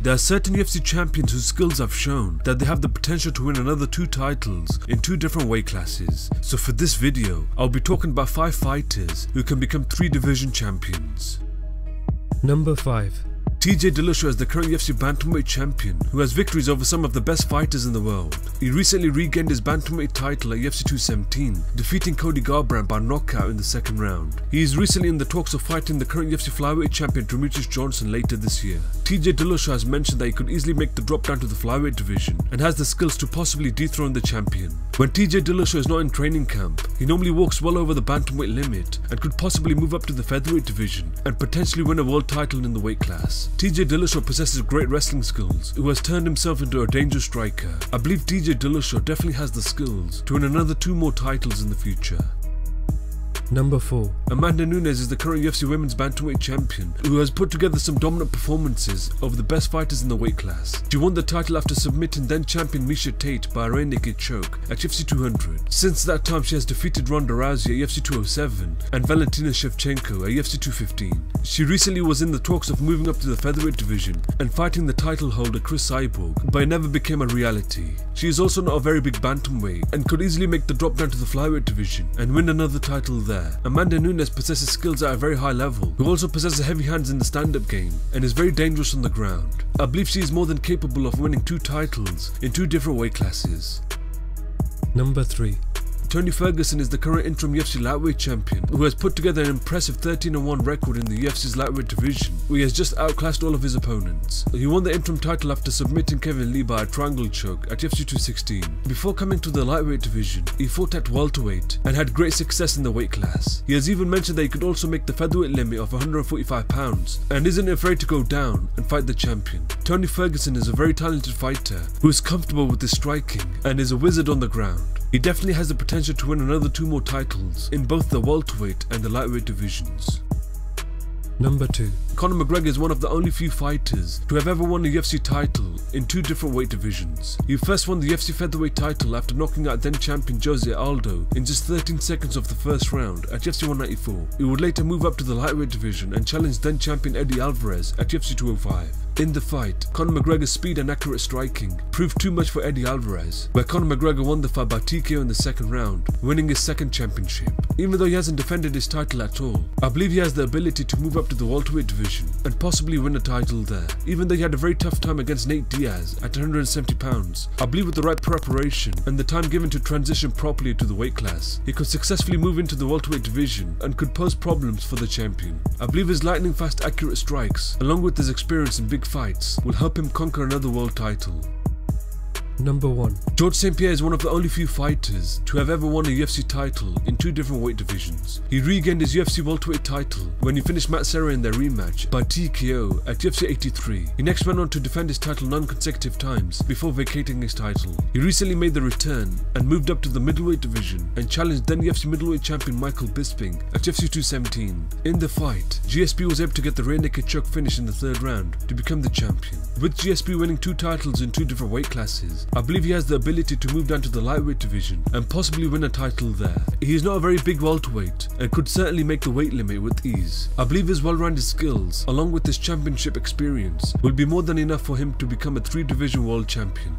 There are certain UFC champions whose skills have shown that they have the potential to win another 2 titles in 2 different weight classes. So for this video, I'll be talking about 5 fighters who can become 3 division champions. Number 5. TJ Dillashaw is the current UFC bantamweight champion who has victories over some of the best fighters in the world. He recently regained his bantamweight title at UFC 217, defeating Cody Garbrandt by knockout in the 2nd round. He is recently in the talks of fighting the current UFC flyweight champion Demetrius Johnson later this year. TJ Dillashaw has mentioned that he could easily make the drop down to the flyweight division and has the skills to possibly dethrone the champion. When TJ Dillashaw is not in training camp, he normally walks well over the bantamweight limit and could possibly move up to the featherweight division and potentially win a world title in the weight class. TJ Dillashaw possesses great wrestling skills, who has turned himself into a dangerous striker. I believe TJ Dillashaw definitely has the skills to win another 2 more titles in the future. Number 4. Amanda Nunes is the current UFC Women's Bantamweight champion who has put together some dominant performances over the best fighters in the weight class. She won the title after submitting then champion Miesha Tate by a rear naked choke at UFC 200. Since that time she has defeated Ronda Rousey at UFC 207 and Valentina Shevchenko at UFC 215. She recently was in the talks of moving up to the featherweight division and fighting the title holder Chris Cyborg, but it never became a reality. She is also not a very big bantamweight and could easily make the drop down to the flyweight division and win another title there. Amanda Nunes possesses skills at a very high level, who also possesses heavy hands in the stand-up game and is very dangerous on the ground. I believe she is more than capable of winning 2 titles in 2 different weight classes. Number 3. Tony Ferguson is the current interim UFC lightweight champion who has put together an impressive 13-1 record in the UFC's lightweight division, where he has just outclassed all of his opponents. He won the interim title after submitting Kevin Lee by a triangle choke at UFC 216. Before coming to the lightweight division, he fought at welterweight and had great success in the weight class. He has even mentioned that he could also make the featherweight limit of 145 pounds and isn't afraid to go down and fight the champion. Tony Ferguson is a very talented fighter who is comfortable with his striking and is a wizard on the ground. He definitely has the potential to win another 2 more titles in both the welterweight and the lightweight divisions. Number 2. Conor McGregor is one of the only few fighters to have ever won a UFC title in 2 different weight divisions. He first won the UFC featherweight title after knocking out then champion Jose Aldo in just 13 seconds of the 1st round at UFC 194. He would later move up to the lightweight division and challenge then champion Eddie Alvarez at UFC 205. In the fight, Conor McGregor's speed and accurate striking proved too much for Eddie Alvarez, where Conor McGregor won the fight by TKO in the 2nd round, winning his 2nd championship. Even though he hasn't defended his title at all, I believe he has the ability to move up to the welterweight division and possibly win a title there. Even though he had a very tough time against Nate Diaz at 170 pounds, I believe with the right preparation and the time given to transition properly to the weight class, he could successfully move into the welterweight division and could pose problems for the champion. I believe his lightning fast accurate strikes, along with his experience in big fights, will help him conquer another world title. Number 1. George St. Pierre is one of the only few fighters to have ever won a UFC title in 2 different weight divisions. He regained his UFC welterweight title when he finished Matt Serra in their rematch by TKO at UFC 83. He next went on to defend his title non-consecutive times before vacating his title. He recently made the return and moved up to the middleweight division and challenged then UFC middleweight champion Michael Bisping at UFC 217. In the fight, GSP was able to get the rear naked choke finish in the 3rd round to become the champion. With GSP winning 2 titles in 2 different weight classes, I believe he has the ability to move down to the lightweight division and possibly win a title there. He is not a very big welterweight and could certainly make the weight limit with ease. I believe his well-rounded skills, along with his championship experience, will be more than enough for him to become a 3-division world champion.